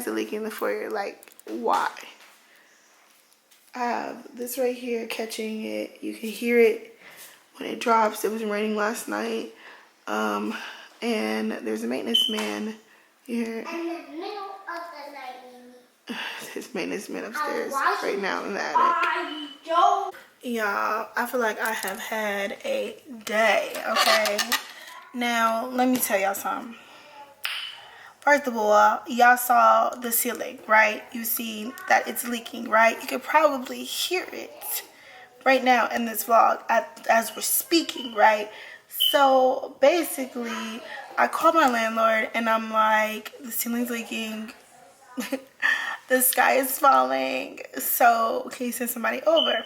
is it leaking in the foyer? Like, why? I have this right here catching it. You can hear it when it drops. It was raining last night. And there's a maintenance man here. In the middle of the night. There's maintenance man upstairs right now in the attic. Y'all, I feel like I have had a day, okay? Now, let me tell y'all something. First of all, y'all saw the ceiling, right? You see that it's leaking, right? You could probably hear it right now in this vlog as we're speaking, right? So basically, I called my landlord and I'm like, the ceiling's leaking. The sky is falling. So can you send somebody over?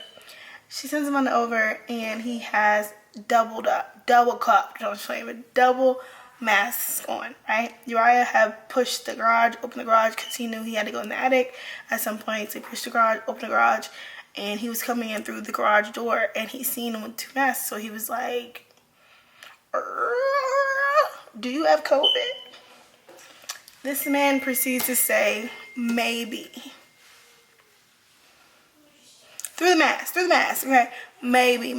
She sends him on over and he has double cup, don't show you, but double masks on, right? Uriah had pushed the garage, opened the garage because he knew he had to go in the attic at some point. So he pushed the garage, opened the garage, and he was coming in through the garage door and he seen him with 2 masks. So he was like, do you have COVID? This man proceeds to say, maybe. Through the mask, okay? Maybe,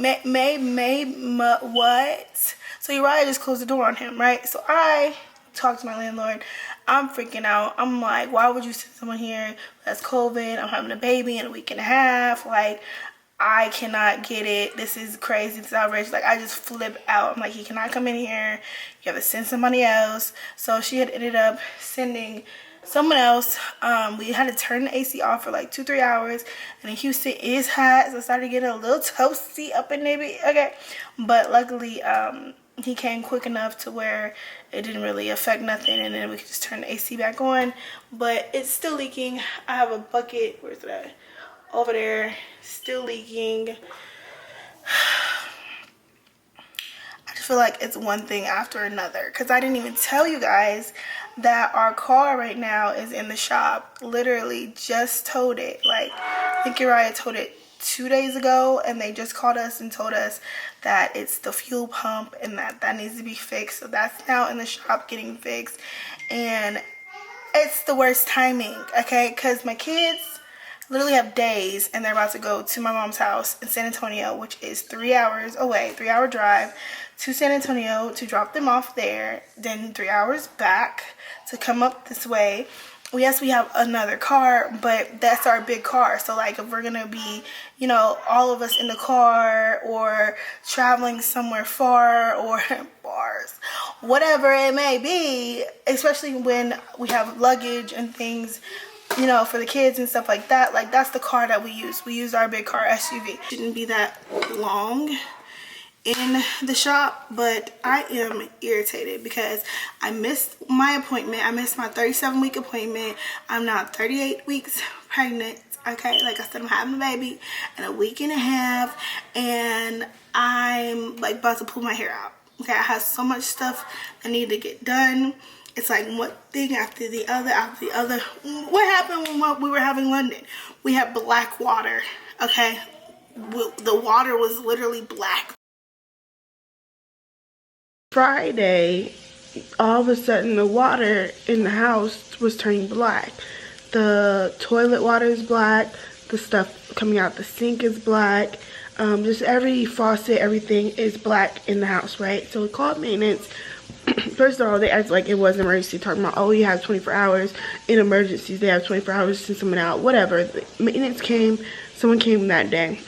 what? So Uriah just closed the door on him, right? So I talked to my landlord. I'm freaking out. I'm like, why would you send someone here that's COVID? I'm having a baby in a week and a half. Like, I cannot get it. This is crazy. This is outrageous. Like, I just flip out. I'm like, he cannot come in here. You have to send somebody else. So she had ended up sending someone else. We had to turn the AC off for like 2-3 hours, and in Houston it is hot, so I started getting a little toasty up in there. Okay, but luckily he came quick enough to where it didn't really affect nothing, and then we could just turn the AC back on. But it's still leaking. I have a bucket, where's it at? Over there, still leaking. I just feel like it's one thing after another, because I didn't even tell you guys that our car right now is in the shop. Literally just towed it. Like, I think Uriah towed it 2 days ago, and they just called us and told us that it's the fuel pump and that needs to be fixed. So that's now in the shop getting fixed, and it's the worst timing, okay? Because my kids literally have days, and they're about to go to my mom's house in San Antonio, which is 3 hours away, 3-hour drive to San Antonio to drop them off there, then 3 hours back to come up this way. Yes, we have another car, but that's our big car. So like, if we're gonna be, you know, all of us in the car or traveling somewhere far or bars, whatever it may be, especially when we have luggage and things, you know, for the kids and stuff like that, like that's the car that we use. We use our big car SUV. Shouldn't be that long in the shop, but I am irritated because I missed my appointment. I missed my 37-week appointment. I'm now 38 weeks pregnant, okay? Like I said, I'm having a baby in a week and a half, and I'm like about to pull my hair out, okay? I have so much stuff I need to get done. It's like one thing after the other after the other. What happened when we were having London? We had black water, okay? The water was literally black. Friday, all of a sudden the water in the house was turning black. The toilet water is black. The stuff coming out the sink is black. Just every faucet, everything is black in the house, right? So we called maintenance. First of all, they acted like it was an emergency, talking about, oh, you have 24 hours. In emergencies, they have 24 hours to send someone out, whatever. The maintenance came, someone came that day.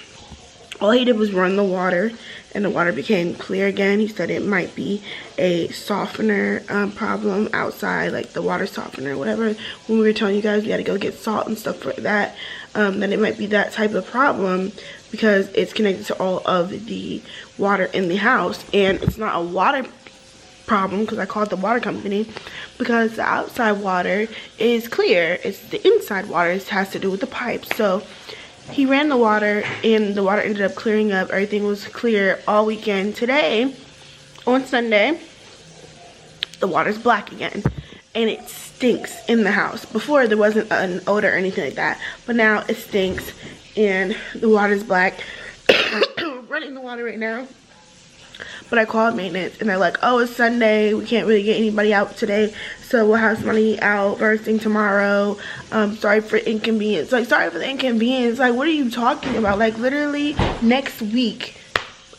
All he did was run the water, and the water became clear again. He said it might be a softener problem outside, like the water softener, whatever. When we were telling you guys we had to go get salt and stuff for that, then it might be that type of problem because it's connected to all of the water in the house. And it's not a water problem because I called the water company, because the outside water is clear. It's the inside water. It has to do with the pipes. So he ran the water, and the water ended up clearing up. Everything was clear all weekend. Today, on Sunday, the water's black again, and it stinks in the house. Before, there wasn't an odor or anything like that, but now it stinks, and the water's black. Running the water right now. But I called maintenance and they're like, oh, it's Sunday, we can't really get anybody out today, so we'll have somebody out first thing tomorrow. Sorry for inconvenience. Like, sorry for the inconvenience. Like, what are you talking about? Like, literally next week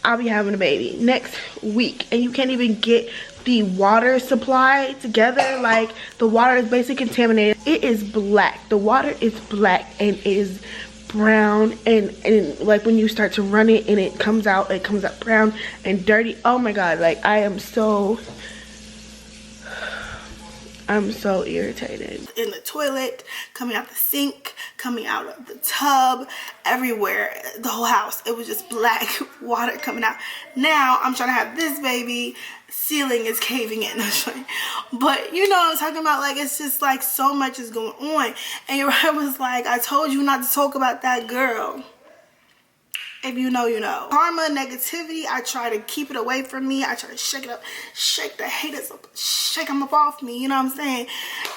I'll be having a baby. Next week. And you can't even get the water supply together. Like, the water is basically contaminated. It is black. The water is black and is brown, and like when you start to run it and it comes out brown and dirty. Oh my god, like I'm so irritated. In the toilet, coming out the sink, coming out of the tub, everywhere, the whole house, it was just black water coming out. Now I'm trying to have this baby, ceiling is caving in. But you know what I'm talking about. Like, it's just like so much is going on. And your wife was like, I told you not to talk about that girl. If you know, you know. Karma, negativity, I try to keep it away from me. I try to shake it up, shake the haters up, shake them up off me, you know what I'm saying?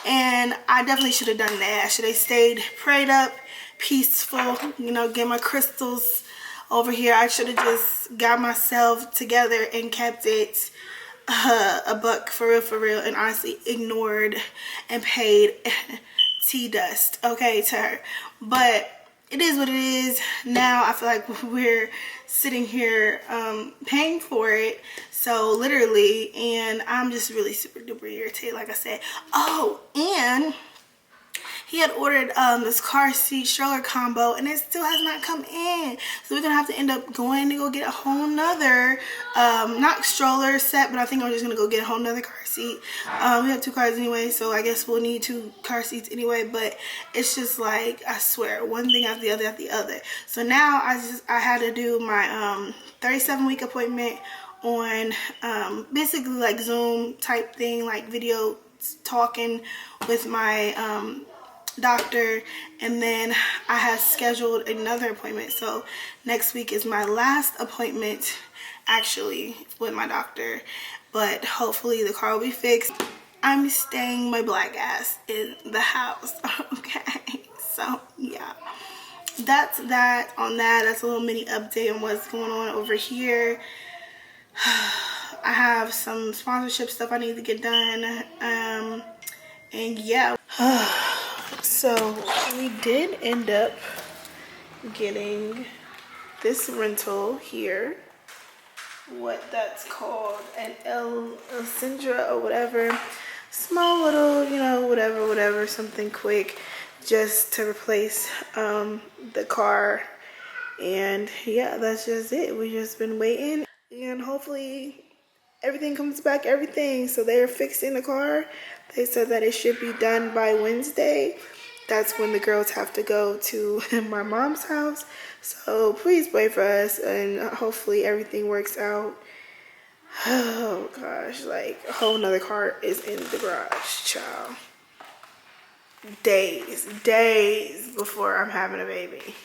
And I definitely should have done that. I should have stayed prayed up, peaceful, you know, get my crystals over here. I should have just got myself together and kept it a buck for real, and honestly ignored and paid tea dust, okay, to her. But it is what it is. Now I feel like we're sitting here paying for it, so literally, and I'm just really super duper irritated, like I said. Oh, and he had ordered this car seat stroller combo, and it still has not come in. So we're gonna have to end up going to go get a whole nother, not stroller set, but I think I'm just gonna go get a whole nother car seat. We have 2 cars anyway, so I guess we'll need 2 car seats anyway. But it's just like, I swear, one thing after the other. So now I had to do my 37-week appointment on basically like Zoom type thing, like video talking with my doctor, and then I have scheduled another appointment. So next week is my last appointment actually with my doctor, but hopefully the car will be fixed. I'm staying my black ass in the house. Okay, so yeah, that's that on that. That's a little mini update on what's going on over here. I have some sponsorship stuff I need to get done, and yeah. So we did end up getting this rental here, what that's called, an El Cindra or whatever, small little, you know, whatever, something quick just to replace the car. And yeah, that's just it. We just been waiting, and hopefully everything comes back, so they're fixing the car. They said that it should be done by Wednesday. That's when the girls have to go to my mom's house. So please pray for us, and hopefully everything works out. Oh gosh, like a whole nother car is in the garage, child. Days before I'm having a baby.